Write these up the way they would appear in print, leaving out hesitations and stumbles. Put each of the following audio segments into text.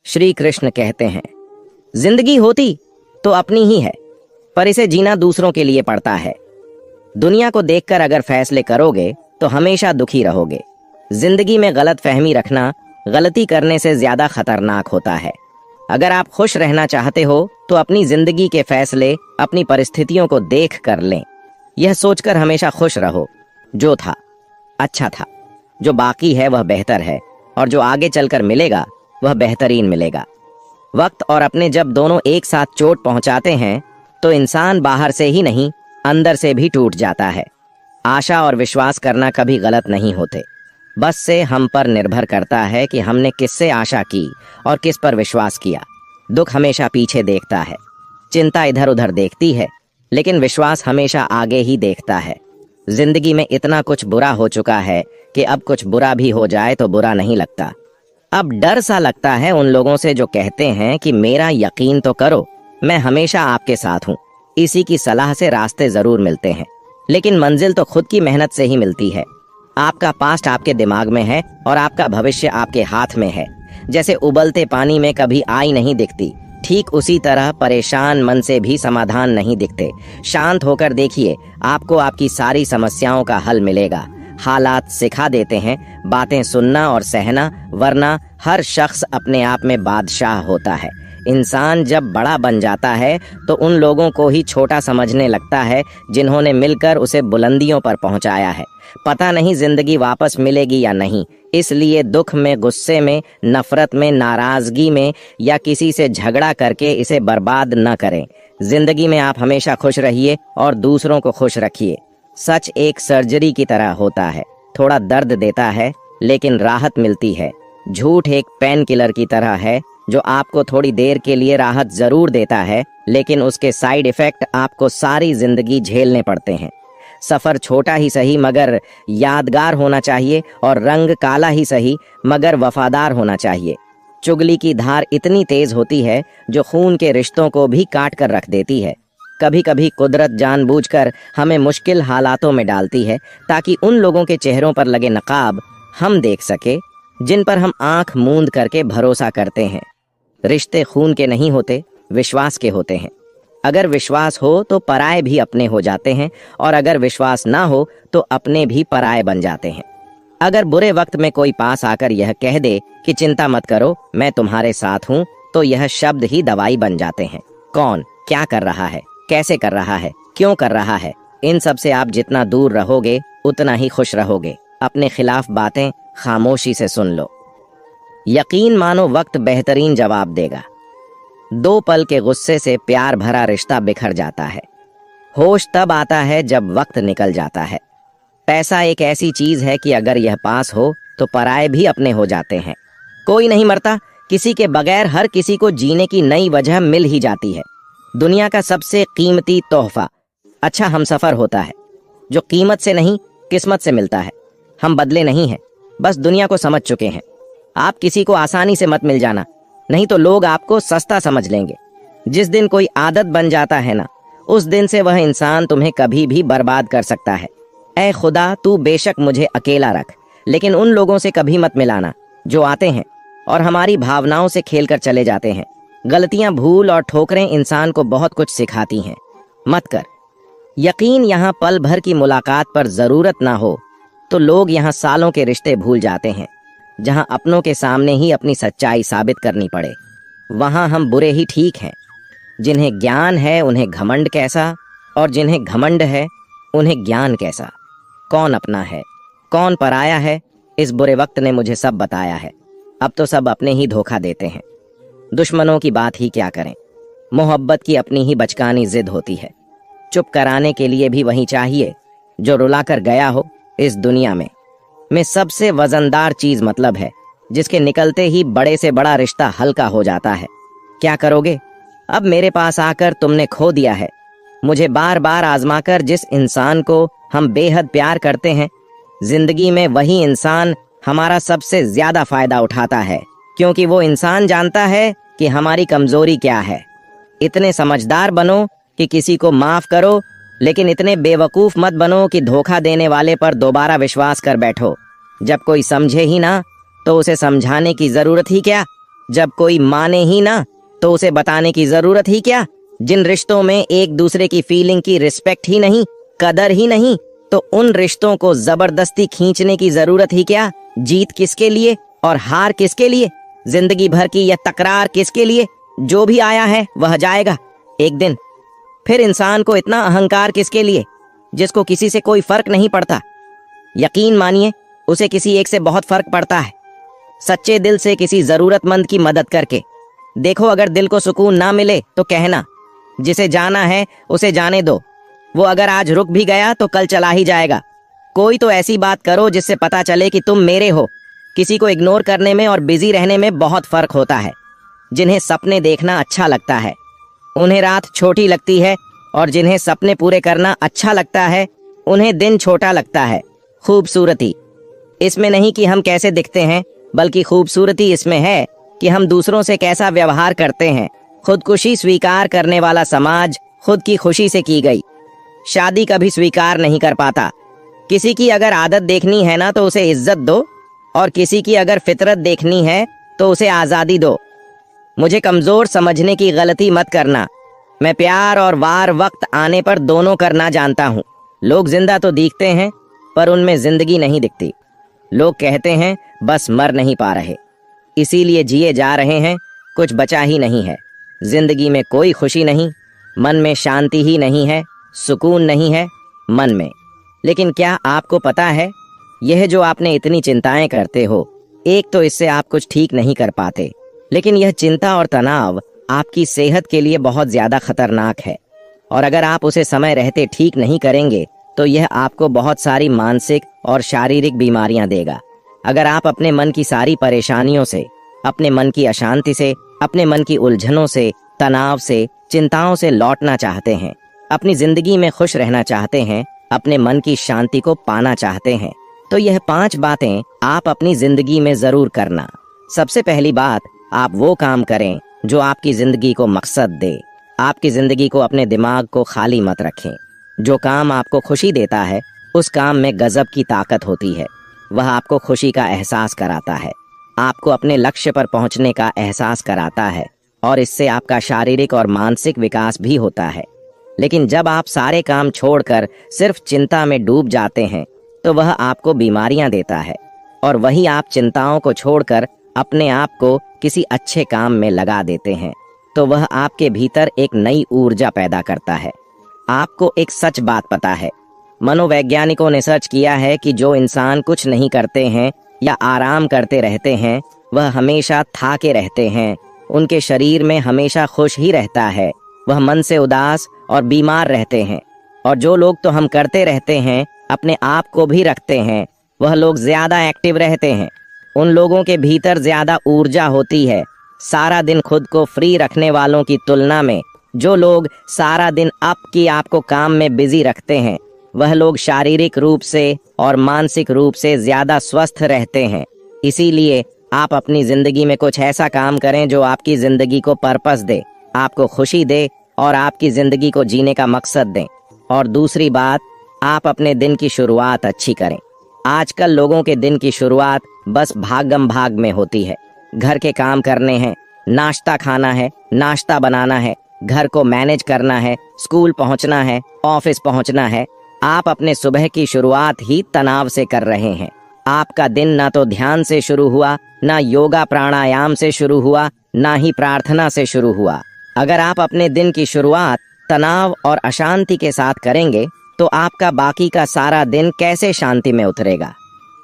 श्री कृष्ण कहते हैं, जिंदगी होती तो अपनी ही है, पर इसे जीना दूसरों के लिए पड़ता है। दुनिया को देखकर अगर फैसले करोगे तो हमेशा दुखी रहोगे। जिंदगी में गलत फहमी रखना गलती करने से ज्यादा खतरनाक होता है। अगर आप खुश रहना चाहते हो तो अपनी जिंदगी के फैसले अपनी परिस्थितियों को देख कर लें। यह सोचकर हमेशा खुश रहो, जो था अच्छा था, जो बाकी है वह बेहतर है, और जो आगे चलकर मिलेगा वह बेहतरीन मिलेगा। वक्त और अपने जब दोनों एक साथ चोट पहुंचाते हैं तो इंसान बाहर से ही नहीं अंदर से भी टूट जाता है। आशा और विश्वास करना कभी गलत नहीं होते, बस से हम पर निर्भर करता है कि हमने किससे आशा की और किस पर विश्वास किया। दुख हमेशा पीछे देखता है, चिंता इधर उधर देखती है, लेकिन विश्वास हमेशा आगे ही देखता है। जिंदगी में इतना कुछ बुरा हो चुका है कि अब कुछ बुरा भी हो जाए तो बुरा नहीं लगता। अब डर सा लगता है उन लोगों से जो कहते हैं कि मेरा यकीन तो करो, मैं हमेशा आपके साथ हूँ। इसी की सलाह से रास्ते जरूर मिलते हैं, लेकिन मंजिल तो खुद की मेहनत से ही मिलती है। आपका पास्ट आपके दिमाग में है और आपका भविष्य आपके हाथ में है। जैसे उबलते पानी में कभी आई नहीं दिखती, ठीक उसी तरह परेशान मन से भी समाधान नहीं दिखते। शांत होकर देखिए, आपको आपकी सारी समस्याओं का हल मिलेगा। हालात सिखा देते हैं बातें सुनना और सहना, वरना हर शख्स अपने आप में बादशाह होता है। इंसान जब बड़ा बन जाता है तो उन लोगों को ही छोटा समझने लगता है जिन्होंने मिलकर उसे बुलंदियों पर पहुंचाया है। पता नहीं जिंदगी वापस मिलेगी या नहीं, इसलिए दुख में, गुस्से में, नफरत में, नाराजगी में या किसी से झगड़ा करके इसे बर्बाद न करें। जिंदगी में आप हमेशा खुश रहिए और दूसरों को खुश रखिए। सच एक सर्जरी की तरह होता है, थोड़ा दर्द देता है लेकिन राहत मिलती है। झूठ एक पेन किलर की तरह है जो आपको थोड़ी देर के लिए राहत जरूर देता है, लेकिन उसके साइड इफेक्ट आपको सारी जिंदगी झेलने पड़ते हैं। सफर छोटा ही सही मगर यादगार होना चाहिए, और रंग काला ही सही मगर वफादार होना चाहिए। चुगली की धार इतनी तेज होती है जो खून के रिश्तों को भी काट कर रख देती है। कभी कभी कुदरत जानबूझकर हमें मुश्किल हालातों में डालती है ताकि उन लोगों के चेहरों पर लगे नकाब हम देख सके जिन पर हम आंख मूंद करके भरोसा करते हैं। रिश्ते खून के नहीं होते, विश्वास के होते हैं। अगर विश्वास हो तो पराये भी अपने हो जाते हैं, और अगर विश्वास ना हो तो अपने भी पराये बन जाते हैं। अगर बुरे वक्त में कोई पास आकर यह कह दे कि चिंता मत करो, मैं तुम्हारे साथ हूँ, तो यह शब्द ही दवाई बन जाते हैं। कौन क्या कर रहा है, कैसे कर रहा है, क्यों कर रहा है, इन सब से आप जितना दूर रहोगे उतना ही खुश रहोगे। अपने खिलाफ बातें खामोशी से सुन लो। यकीन मानो वक्त बेहतरीन जवाब देगा। 2 पल के गुस्से से प्यार भरा रिश्ता बिखर जाता है। होश तब आता है जब वक्त निकल जाता है। पैसा एक ऐसी चीज है कि अगर यह पास हो तो पराये भी अपने हो जाते हैं। कोई नहीं मरता, किसी के बगैर हर किसी को जीने की नई वजह मिल ही जाती है। दुनिया का सबसे कीमती तोहफा अच्छा हमसफर होता है, जो कीमत से नहीं किस्मत से मिलता है। हम बदले नहीं हैं, बस दुनिया को समझ चुके हैं। आप किसी को आसानी से मत मिल जाना, नहीं तो लोग आपको सस्ता समझ लेंगे। जिस दिन कोई आदत बन जाता है ना, उस दिन से वह इंसान तुम्हें कभी भी बर्बाद कर सकता है। ऐ खुदा, तू बेशक मुझे अकेला रख, लेकिन उन लोगों से कभी मत मिलाना जो आते हैं और हमारी भावनाओं से खेलकर चले जाते हैं। गलतियां, भूल और ठोकरें इंसान को बहुत कुछ सिखाती हैं। मत कर। यकीन यहाँ पल भर की मुलाकात पर जरूरत ना हो तो लोग यहाँ सालों के रिश्ते भूल जाते हैं। जहाँ अपनों के सामने ही अपनी सच्चाई साबित करनी पड़े, वहाँ हम बुरे ही ठीक हैं। जिन्हें ज्ञान है उन्हें घमंड कैसा, और जिन्हें घमंड है उन्हें ज्ञान कैसा। कौन अपना है, कौन पराया है, इस बुरे वक्त ने मुझे सब बताया है। अब तो सब अपने ही धोखा देते हैं। दुश्मनों की बात ही क्या करें, मोहब्बत की अपनी ही बचकानी जिद होती है। चुप कराने के लिए भी वही चाहिए जो रुलाकर गया हो। इस दुनिया में सबसे वजनदार चीज मतलब है, जिसके निकलते ही बड़े से बड़ा रिश्ता हल्का हो जाता है। क्या करोगे? अब मेरे पास आकर तुमने खो दिया है। मुझे बार बार आजमाकर जिस इंसान को हम बेहद प्यार करते हैं, जिंदगी में वही इंसान हमारा सबसे ज्यादा फायदा उठाता है, क्योंकि वो इंसान जानता है कि हमारी कमजोरी क्या है। इतने समझदार बनो कि किसी को माफ करो, लेकिन इतने बेवकूफ मत बनो कि धोखा देने वाले पर दोबारा विश्वास कर बैठो। जब कोई समझे ही ना तो उसे समझाने की जरूरत ही क्या। जब कोई माने ही ना तो उसे बताने की जरूरत ही क्या। जिन रिश्तों में एक दूसरे की फीलिंग की रिस्पेक्ट ही नहीं, कदर ही नहीं, तो उन रिश्तों को जबरदस्ती खींचने की जरूरत ही क्या। जीत किसके लिए और हार किसके लिए, जिंदगी भर की यह तकरार किसके लिए। जो भी आया है वह जाएगा एक दिन। फिर इंसान को इतना अहंकार किसके लिए, जिसको किसी से कोई फर्क नहीं पड़ता। यकीन मानिए उसे किसी एक से बहुत फर्क पड़ता है। सच्चे दिल से किसी जरूरतमंद की मदद करके देखो। अगर दिल को सुकून ना मिले तो कहना, जिसे जाना है उसे जाने दो। वो अगर आज रुक भी गया तो कल चला ही जाएगा। कोई तो ऐसी बात करो जिससे पता चले कि तुम मेरे हो। किसी को इग्नोर करने में और बिजी रहने में बहुत फर्क होता है। जिन्हें सपने देखना अच्छा लगता है उन्हें रात छोटी लगती है, और जिन्हें सपने पूरे करना अच्छा लगता है उन्हें दिन छोटा लगता है। खूबसूरती इसमें नहीं कि हम कैसे दिखते हैं, बल्कि खूबसूरती इसमें है कि हम दूसरों से कैसा व्यवहार करते हैं। खुदकुशी स्वीकार करने वाला समाज खुद की खुशी से की गई शादी कभी स्वीकार नहीं कर पाता। किसी की अगर आदत देखनी है ना तो उसे इज्जत दो, और किसी की अगर फितरत देखनी है तो उसे आज़ादी दो। मुझे कमज़ोर समझने की गलती मत करना। मैं प्यार और वार वक्त आने पर दोनों करना जानता हूँ। लोग जिंदा तो दिखते हैं पर उनमें जिंदगी नहीं दिखती। लोग कहते हैं बस मर नहीं पा रहे, इसीलिए जिए जा रहे हैं। कुछ बचा ही नहीं है। जिंदगी में कोई खुशी नहीं, मन में शांति ही नहीं है, सुकून नहीं है मन में। लेकिन क्या आपको पता है, यह जो आपने इतनी चिंताएं करते हो, एक तो इससे आप कुछ ठीक नहीं कर पाते, लेकिन यह चिंता और तनाव आपकी सेहत के लिए बहुत ज्यादा खतरनाक है। और अगर आप उसे समय रहते ठीक नहीं करेंगे तो यह आपको बहुत सारी मानसिक और शारीरिक बीमारियां देगा। अगर आप अपने मन की सारी परेशानियों से, अपने मन की अशांति से, अपने मन की उलझनों से, तनाव से, चिंताओं से लौटना चाहते हैं, अपनी जिंदगी में खुश रहना चाहते हैं, अपने मन की शांति को पाना चाहते हैं, तो यह 5 बातें आप अपनी जिंदगी में जरूर करना। सबसे पहली बात, आप वो काम करें जो आपकी जिंदगी को मकसद दे। आपकी जिंदगी को, अपने दिमाग को खाली मत रखें। जो काम आपको खुशी देता है उस काम में गजब की ताकत होती है। वह आपको खुशी का एहसास कराता है, आपको अपने लक्ष्य पर पहुंचने का एहसास कराता है, और इससे आपका शारीरिक और मानसिक विकास भी होता है। लेकिन जब आप सारे काम छोड़कर सिर्फ चिंता में डूब जाते हैं तो वह आपको बीमारियां देता है, और वही आप चिंताओं को छोड़कर अपने आप को किसी अच्छे काम में लगा देते हैं तो वह आपके भीतर एक नई ऊर्जा पैदा करता है। आपको एक सच बात पता है, मनोवैज्ञानिकों ने सर्च किया है कि जो इंसान कुछ नहीं करते हैं या आराम करते रहते हैं वह हमेशा थाके रहते हैं। उनके शरीर में हमेशा खुश ही रहता है, वह मन से उदास और बीमार रहते हैं। और जो लोग तो हम करते रहते हैं, अपने आप को भी रखते हैं, वह लोग ज्यादा एक्टिव रहते हैं। उन लोगों के भीतर ज्यादा ऊर्जा होती है। सारा दिन खुद को फ्री रखने वालों की तुलना में जो लोग सारा दिन आपको काम में बिजी रखते हैं, वह लोग शारीरिक रूप से और मानसिक रूप से ज्यादा स्वस्थ रहते हैं। इसीलिए आप अपनी जिंदगी में कुछ ऐसा काम करें जो आपकी जिंदगी को पर्पस दे, आपको खुशी दे और आपकी जिंदगी को जीने का मकसद दें। और दूसरी बात, आप अपने दिन की शुरुआत अच्छी करें। आजकल लोगों के दिन की शुरुआत बस भागम भाग में होती है। घर के काम करने हैं, नाश्ता खाना है, नाश्ता बनाना है, घर को मैनेज करना है, स्कूल पहुंचना है, ऑफिस पहुंचना है। आप अपने सुबह की शुरुआत ही तनाव से कर रहे हैं। आपका दिन ना तो ध्यान से शुरू हुआ, ना योगा प्राणायाम से शुरू हुआ, ना ही प्रार्थना से शुरू हुआ। अगर आप अपने दिन की शुरुआत तनाव और अशांति के साथ करेंगे तो आपका बाकी का सारा दिन कैसे शांति में उतरेगा।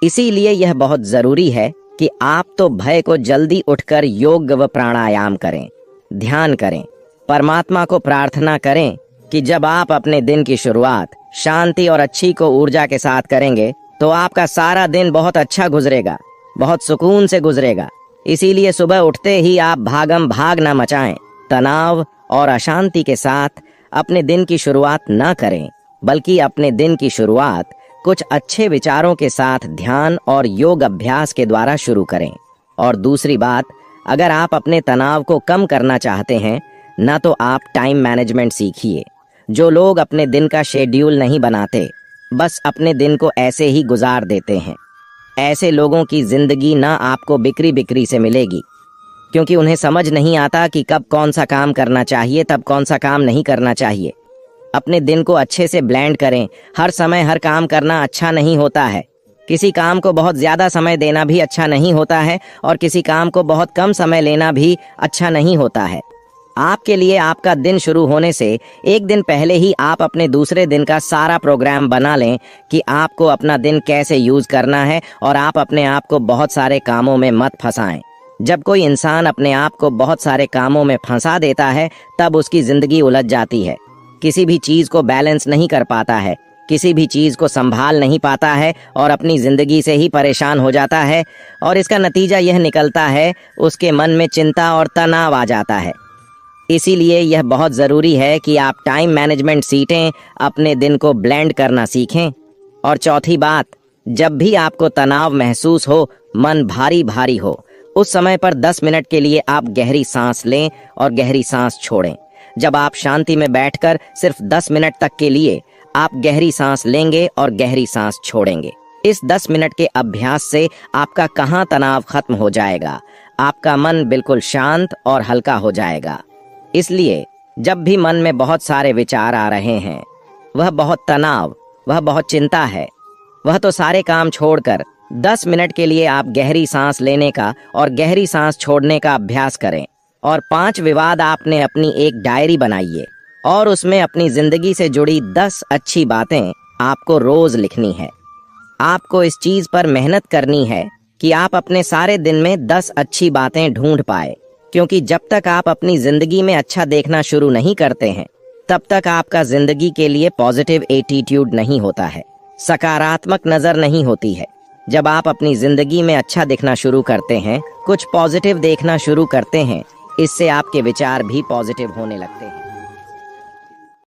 इसीलिए यह बहुत जरूरी है कि आप तो भय को जल्दी उठकर योग व प्राणायाम करें, ध्यान करें, परमात्मा को प्रार्थना करें कि जब आप अपने दिन की शुरुआत शांति और अच्छी को ऊर्जा के साथ करेंगे तो आपका सारा दिन बहुत अच्छा गुजरेगा, बहुत सुकून से गुजरेगा। इसीलिए सुबह उठते ही आप भागम भाग ना मचाएं, तनाव और अशांति के साथ अपने दिन की शुरुआत ना करें, बल्कि अपने दिन की शुरुआत कुछ अच्छे विचारों के साथ ध्यान और योग अभ्यास के द्वारा शुरू करें। और दूसरी बात, अगर आप अपने तनाव को कम करना चाहते हैं ना तो आप टाइम मैनेजमेंट सीखिए। जो लोग अपने दिन का शेड्यूल नहीं बनाते, बस अपने दिन को ऐसे ही गुजार देते हैं, ऐसे लोगों की जिंदगी ना आपको बिक्री बिक्री से मिलेगी, क्योंकि उन्हें समझ नहीं आता कि कब कौन सा काम करना चाहिए, तब कौन सा काम नहीं करना चाहिए। अपने दिन को अच्छे से ब्लेंड करें। हर समय हर काम करना अच्छा नहीं होता है। किसी काम को बहुत ज्यादा समय देना भी अच्छा नहीं होता है और किसी काम को बहुत कम समय लेना भी अच्छा नहीं होता है। आपके लिए आपका दिन शुरू होने से एक दिन पहले ही आप अपने दूसरे दिन का सारा प्रोग्राम बना लें कि आपको अपना दिन कैसे यूज करना है, और आप अपने आप को बहुत सारे कामों में मत फंसाएं। जब कोई इंसान अपने आप को बहुत सारे कामों में फंसा देता है तब उसकी जिंदगी उलझ जाती है। किसी भी चीज को बैलेंस नहीं कर पाता है, किसी भी चीज को संभाल नहीं पाता है और अपनी जिंदगी से ही परेशान हो जाता है, और इसका नतीजा यह निकलता है उसके मन में चिंता और तनाव आ जाता है। इसीलिए यह बहुत ज़रूरी है कि आप टाइम मैनेजमेंट सीखें, अपने दिन को ब्लेंड करना सीखें। और चौथी बात, जब भी आपको तनाव महसूस हो, मन भारी भारी हो, उस समय पर 10 मिनट के लिए आप गहरी सांस लें और गहरी सांस छोड़ें। जब आप शांति में बैठकर सिर्फ 10 मिनट तक के लिए आप गहरी सांस लेंगे और गहरी सांस छोड़ेंगे, इस 10 मिनट के अभ्यास से आपका कहाँ तनाव खत्म हो जाएगा। आपका मन बिल्कुल शांत और हल्का हो जाएगा। इसलिए जब भी मन में बहुत सारे विचार आ रहे हैं, वह बहुत तनाव, वह बहुत चिंता है, वह तो सारे काम छोड़कर 10 मिनट के लिए आप गहरी सांस लेने का और गहरी सांस छोड़ने का अभ्यास करें। और 5 विवाद आपने अपनी एक डायरी बनाइए और उसमें अपनी जिंदगी से जुड़ी 10 अच्छी बातें आपको रोज लिखनी है। आपको इस चीज पर मेहनत करनी है कि आप अपने सारे दिन में 10 अच्छी बातें ढूंढ पाए, क्योंकि जब तक आप अपनी जिंदगी में अच्छा देखना शुरू नहीं करते हैं तब तक आपका जिंदगी के लिए पॉजिटिव एटीट्यूड नहीं होता है, सकारात्मक नजर नहीं होती है। जब आप अपनी जिंदगी में अच्छा देखना शुरू करते हैं, कुछ पॉजिटिव देखना शुरू करते हैं, इससे आपके विचार भी पॉजिटिव होने लगते हैं।